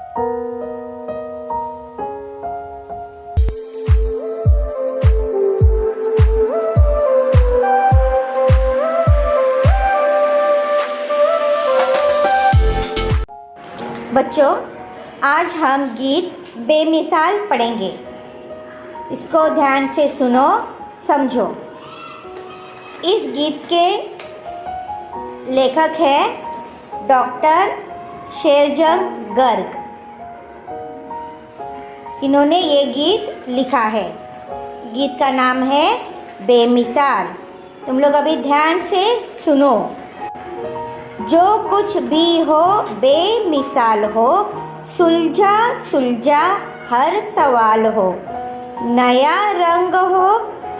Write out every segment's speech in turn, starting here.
बच्चों, आज हम गीत बेमिसाल पढ़ेंगे। इसको ध्यान से सुनो, समझो। इस गीत के लेखक है डॉक्टर शेरजंग गर्ग। इन्होंने ये गीत लिखा है। गीत का नाम है बेमिसाल। तुम लोग अभी ध्यान से सुनो। जो कुछ भी हो बेमिसाल हो, सुलझा सुलझा हर सवाल हो। नया रंग हो,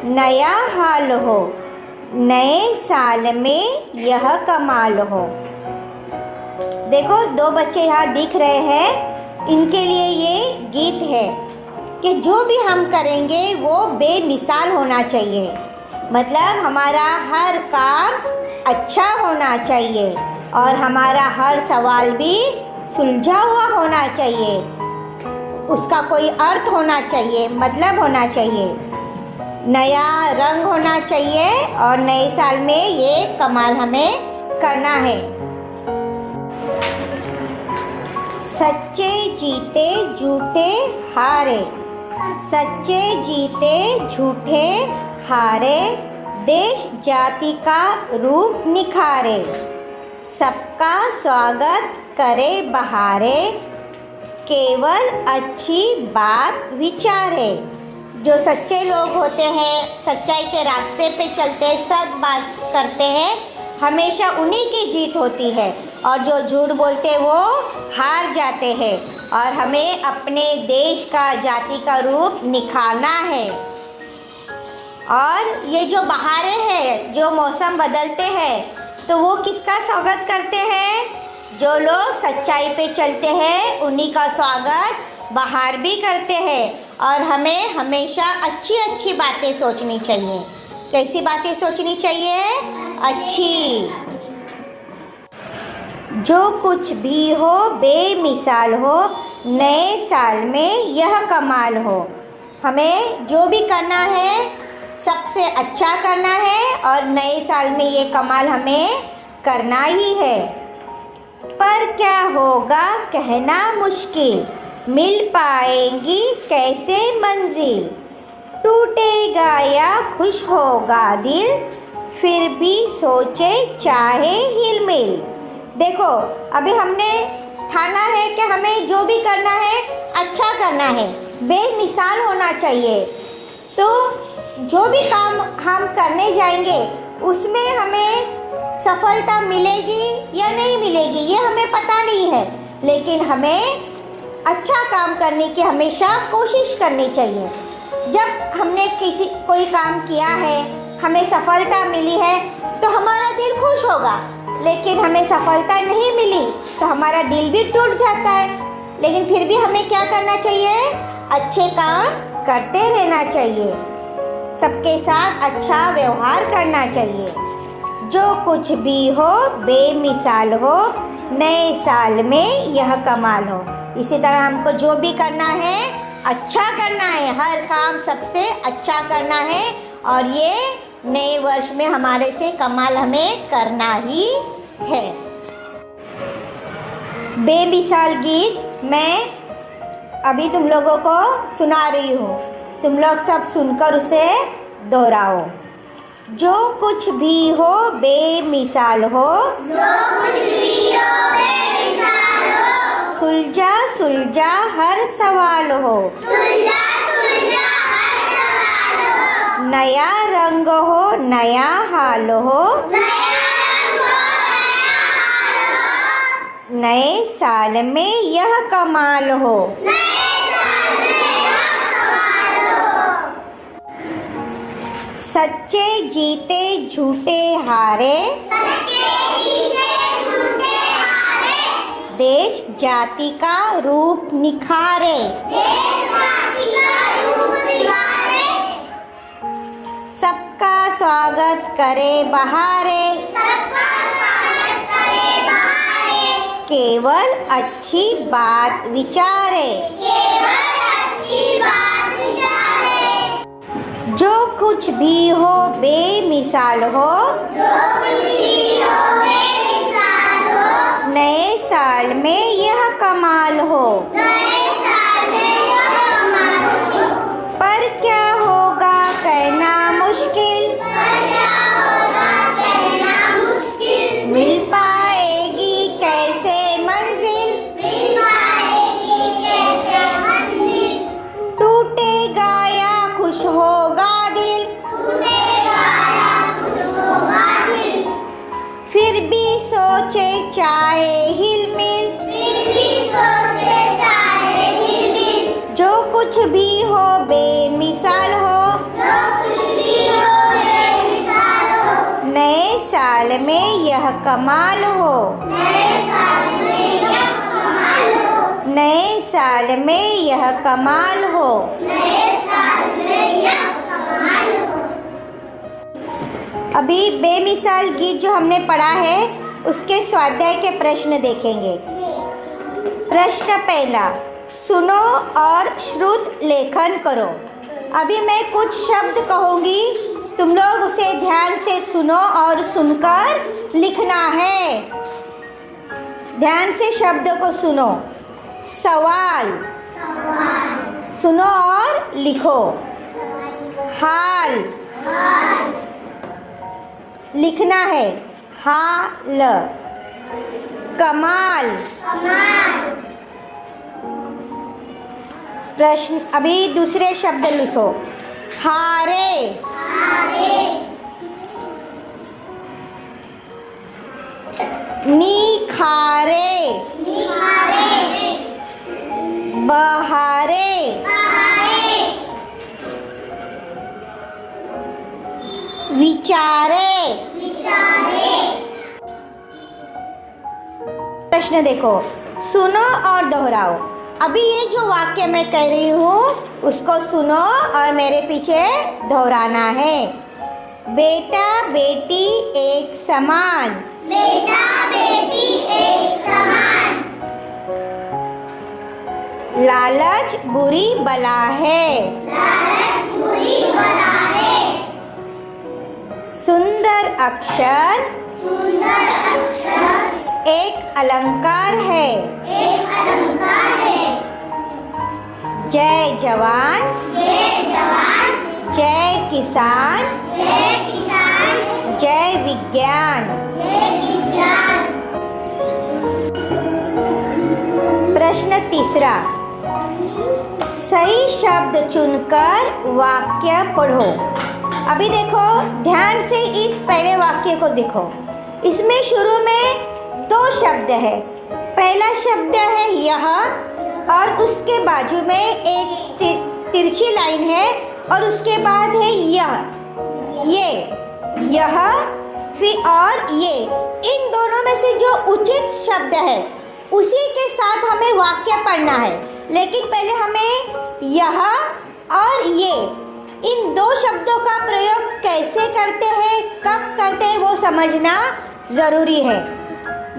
नया हाल हो, नए साल में यह कमाल हो। देखो, दो बच्चे यहाँ दिख रहे हैं। इनके लिए ये गीत है कि जो भी हम करेंगे वो बेमिसाल होना चाहिए। मतलब हमारा हर काम अच्छा होना चाहिए और हमारा हर सवाल भी सुलझा हुआ होना चाहिए। उसका कोई अर्थ होना चाहिए, मतलब होना चाहिए। नया रंग होना चाहिए और नए साल में ये कमाल हमें करना है। सच्चे जीते झूठे हारे, सच्चे जीते झूठे हारे, देश जाति का रूप निखारे। सबका स्वागत करे बहारे, केवल अच्छी बात विचारे। जो सच्चे लोग होते हैं, सच्चाई के रास्ते पे चलते हैं, सच बात करते हैं, हमेशा उन्हीं की जीत होती है। और जो झूठ बोलते हैं वो हार जाते हैं। और हमें अपने देश का, जाति का रूप निखारना है। और ये जो बहारें हैं, जो मौसम बदलते हैं, तो वो किसका स्वागत करते हैं? जो लोग सच्चाई पे चलते हैं उन्हीं का स्वागत बाहर भी करते हैं। और हमें हमेशा अच्छी अच्छी बातें सोचनी चाहिए। कैसी बातें सोचनी चाहिए? अच्छी। जो कुछ भी हो बेमिसाल हो, नए साल में यह कमाल हो। हमें जो भी करना है सबसे अच्छा करना है और नए साल में ये कमाल हमें करना ही है। पर क्या होगा कहना मुश्किल, मिल पाएंगी कैसे मंजिल। टूटेगा या खुश होगा दिल, फिर भी सोचे चाहे हिलमिल। देखो, अभी हमने ठाना है कि हमें जो भी करना है अच्छा करना है, बेमिसाल होना चाहिए। तो जो भी काम हम करने जाएंगे उसमें हमें सफलता मिलेगी या नहीं मिलेगी ये हमें पता नहीं है, लेकिन हमें अच्छा काम करने की हमेशा कोशिश करनी चाहिए। जब हमने कोई काम किया है, हमें सफलता मिली है तो हमारा दिल खुश होगा। लेकिन हमें सफलता नहीं मिली तो हमारा दिल भी टूट जाता है। लेकिन फिर भी हमें क्या करना चाहिए? अच्छे काम करते रहना चाहिए। सबके साथ अच्छा व्यवहार करना चाहिए। जो कुछ भी हो बेमिसाल हो, नए साल में यह कमाल हो। इसी तरह हमको जो भी करना है अच्छा करना है, हर काम सबसे अच्छा करना है। और ये नए वर्ष में हमारे से कमाल हमें करना ही है। बेमिसाल गीत मैं अभी तुम लोगों को सुना रही हूँ। तुम लोग सब सुनकर उसे दोहराओ। जो कुछ भी हो बेमिसाल हो, जो कुछ भी हो बेमिसाल हो, सुलझा सुलझा हर सवाल हो, सुलझा सुलझा हर सवाल हो, नया रंग हो नया हाल हो, नया रंग हो नया हाल हो, नए साल में यह कमाल हो। नए साल में यह कमाल हो। सच्चे जीते झूठे हारे, सच्चे जीते झूठे हारे, देश जाति का रूप निखारे। देश जाति का रूप निखारे, सबका स्वागत करे बहारे, सबका स्वागत करे बहारे, केवल अच्छी बात विचारे। केवल अच्छी बात विचारे। जो कुछ भी हो बेमिसाल हो। जो कुछ भी हो बेमिसाल हो। नए साल में यह कमाल हो। नए साल में यह कमाल हो। पर क्या होगा कहना मुश्किल। पर क्या होगा कहना मुश्किल। मिल पाएगी कैसे मंजिल। मिल पाएगी कैसे मंजिल। टूटेगा या खुश होगा दिल। टूटेगा या खुश होगा दिल। फिर भी सोचे चाहे हिलमिल। फिर भी सोचे चाहे हिलमिल। जो कुछ भी हो बेमिसाल हो। जो कुछ भी हो बेमिसाल हो। नए साल में यह कमाल हो। नए साल में यह कमाल हो। नए साल में यह कमाल हो। नए साल में यह कमाल हो। अभी बेमिसाल गीत जो हमने पढ़ा है उसके स्वाध्याय के प्रश्न देखेंगे। प्रश्न पहला, सुनो और श्रुत लेखन करो। अभी मैं कुछ शब्द कहूँगी, तुम लोग उसे ध्यान से सुनो और सुनकर लिखना है। ध्यान से शब्द को सुनो। सवाल, सुनो और लिखो। हाल, लिखना है। हाल। कमाल, प्रश्न। अभी दूसरे शब्द लिखो। हारे, निखारे, बहारे, विचारे। प्रश्न देखो, सुनो और दोहराओ। अभी ये जो वाक्य मैं कह रही हूँ उसको सुनो और मेरे पीछे दोहराना है। बेटा बेटी एक समान। बेटा बेटी एक समान। लालच बुरी बला है। लालच बुरी बला है। सुंदर अक्षर सुंदर अक्षर एक अलंकार है। एक अलंकार है। जय जवान जय जवान। जय किसान जय किसान। जय विज्ञान। जय विज्ञान। प्रश्न तीसरा, सही शब्द चुनकर वाक्य पढ़ो। अभी देखो ध्यान से इस पहले वाक्य को देखो। इसमें शुरू में दो शब्द है। पहला शब्द है यह और उसके बाजू में एक तिरछी लाइन है और उसके बाद है ये यह फिर और ये। इन दोनों में से जो उचित शब्द है उसी के साथ हमें वाक्य पढ़ना है। लेकिन पहले हमें यह और ये इन दो शब्दों का प्रयोग कैसे करते हैं, कब करते हैं वो समझना ज़रूरी है।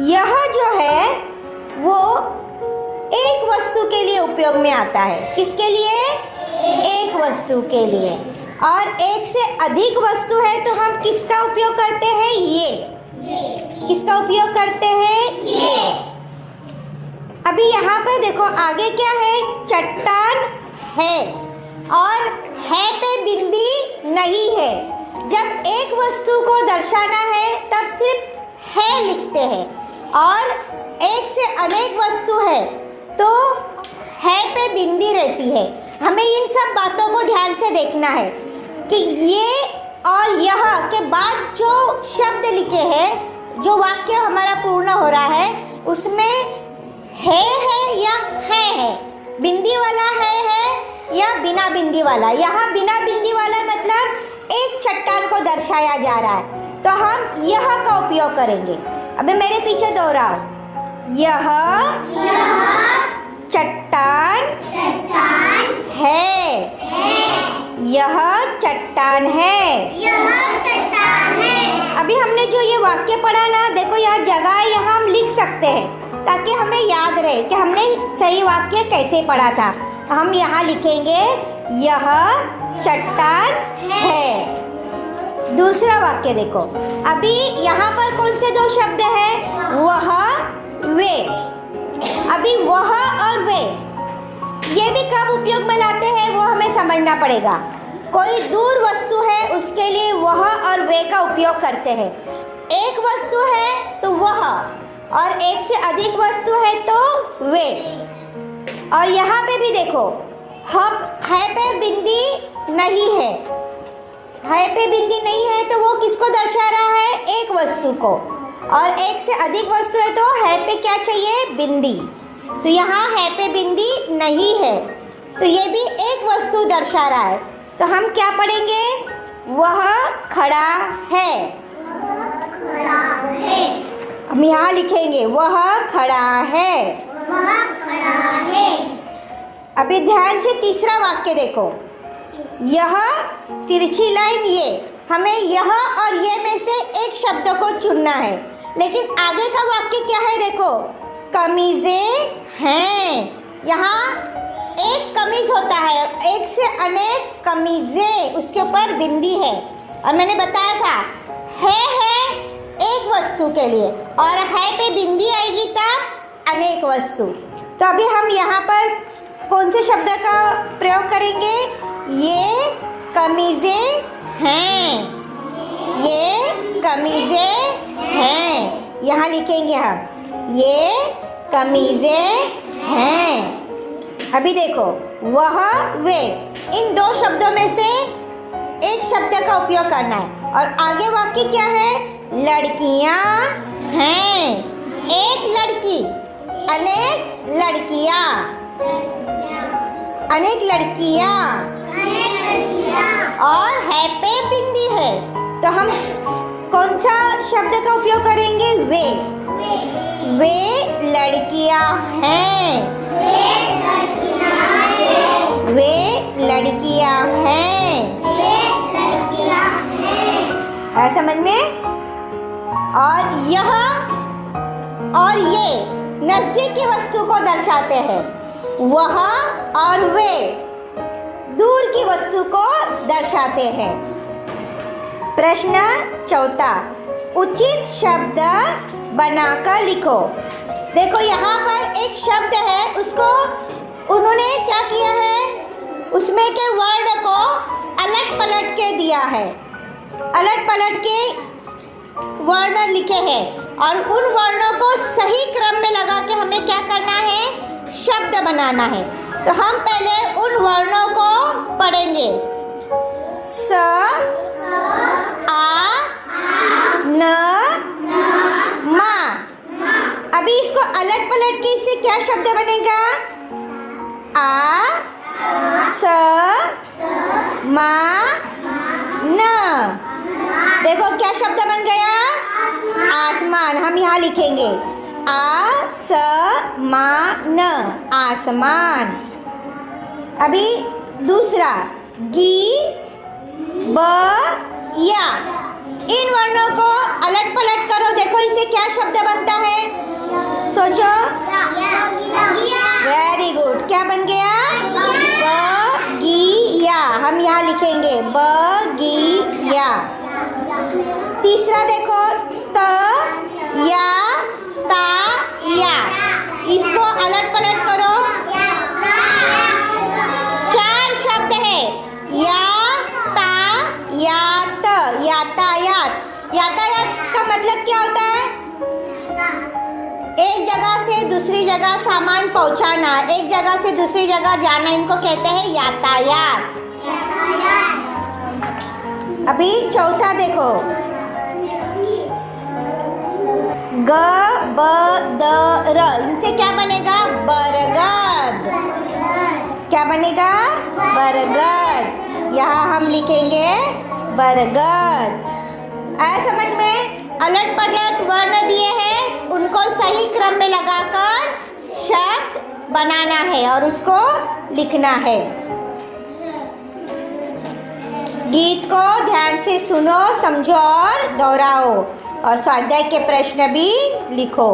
यह जो है वो एक वस्तु के लिए उपयोग में आता है। किसके लिए? एक वस्तु के लिए। और एक से अधिक वस्तु है तो हम किसका उपयोग करते हैं? ये। किसका उपयोग करते हैं? ये। अभी यहाँ पर देखो आगे क्या है? चट्टान है और है पे बिंदी नहीं है। जब एक वस्तु को दर्शाना है तब सिर्फ है लिखते हैं और एक से अनेक वस्तु है तो है पे बिंदी रहती है। हमें इन सब बातों को ध्यान से देखना है कि ये और यह के बाद जो शब्द लिखे हैं, जो वाक्य हमारा पूर्ण हो रहा है उसमें है या है, बिंदी वाला है या बिना बिंदी वाला। यहाँ बिना बिंदी वाला मतलब एक चट्टान को दर्शाया जा रहा है तो हम यह का उपयोग करेंगे। अभी मेरे पीछे दोहराओ। यह चट्टान है। यह चट्टान है। अभी हमने जो ये वाक्य पढ़ा ना, देखो यहाँ जगह है, यहाँ हम लिख सकते हैं ताकि हमें याद रहे कि हमने सही वाक्य कैसे पढ़ा था। हम यहाँ लिखेंगे यह चट्टान है। दूसरा वाक्य देखो, अभी यहाँ पर कौन से दो शब्द हैं? वह, वे। अभी वह और वे ये भी कब उपयोग में लाते हैं वो हमें समझना पड़ेगा। कोई दूर वस्तु है उसके लिए वह और वे का उपयोग करते हैं। एक वस्तु है तो वह, और एक से अधिक वस्तु है तो वे। और यहाँ पे भी देखो, है पे बिंदी नहीं है, है पे बिंदी नहीं है तो वो किसको दर्शा रहा है? एक वस्तु को। और एक से अधिक वस्तु है तो है पे क्या चाहिए? बिंदी। तो यहाँ है पे बिंदी नहीं है तो ये भी एक वस्तु दर्शा रहा है। तो हम क्या पढ़ेंगे? वह खड़ा है। हम यहाँ लिखेंगे वह खड़ा है। अभी ध्यान से तीसरा वाक्य देखो, यह तिरछी लाइन ये, हमें यह और ये में से एक शब्द को चुनना है। लेकिन आगे का वाक्य क्या है? देखो, कमीजें हैं। यहाँ एक कमीज होता है, एक से अनेक कमीजें, उसके ऊपर बिंदी है। और मैंने बताया था है एक वस्तु के लिए, और है पे बिंदी आएगी तब अनेक वस्तु। तो अभी हम यहाँ पर कौन से शब्द का प्रयोग करेंगे? ये कमीजें हैं। ये कमीजें हैं, यहाँ लिखेंगे हम ये कमीजें हैं। अभी देखो, वह, वे, इन दो शब्दों में से एक शब्द का उपयोग करना है। और आगे वाक्य क्या है? लड़कियां हैं। एक लड़की, अनेक लड़कियां, अनेक लड़कियां, और है पे बिंदी है तो हम कौन सा शब्द का उपयोग करेंगे? वे। वे लड़कियां हैं। वे लड़कियां हैं। है समझ में? और यह और ये नजदीक की वस्तु को दर्शाते हैं। वह और वे दूर की वस्तु को दर्शाते हैं। प्रश्न चौथा, उचित शब्द बनाकर लिखो। देखो यहाँ पर एक शब्द है, उसको उन्होंने क्या किया है? उसमें के वर्ड को अलट पलट के दिया है, अलट पलट के वर्ण लिखे हैं। और उन वर्णों को सही क्रम में लगा के हमें क्या करना है? शब्द बनाना है। तो हम पहले उन वर्णों को पढ़ेंगे। स, आ, न, मा। अभी इसको अलट पलट के इससे क्या शब्द बनेगा? आ, स, मा, न। देखो क्या शब्द बन गया? आसमान। हम यहाँ लिखेंगे आसमान, आसमान। अभी दूसरा, गी, ब, या। इन वर्णों को अलट पलट करो, देखो इससे क्या शब्द बनता है? सोचो। Very good. क्या बन गया? बगिया। हम यहाँ लिखेंगे बगिया। तीसरा देखो, त, या, ता, या। इसको अलट पलट करो। चार शब्द है, या, ता, यात, यातायात। यातायात का मतलब क्या होता है? एक जगह से दूसरी जगह सामान पहुंचाना, एक जगह से दूसरी जगह जाना, इनको कहते हैं यातायात। अभी चौथा देखो, ग, ब, द, र। इनसे क्या बनेगा? बरगद। क्या बनेगा? बरगद। यहाँ हम लिखेंगे बरगद। आया समझ में? अलट पलट वर्ण दिए हैं, उनको सही क्रम में लगाकर शब्द बनाना है और उसको लिखना है। गीत को ध्यान से सुनो, समझो और दोहराओ और स्वाध्याय के प्रश्न भी लिखो।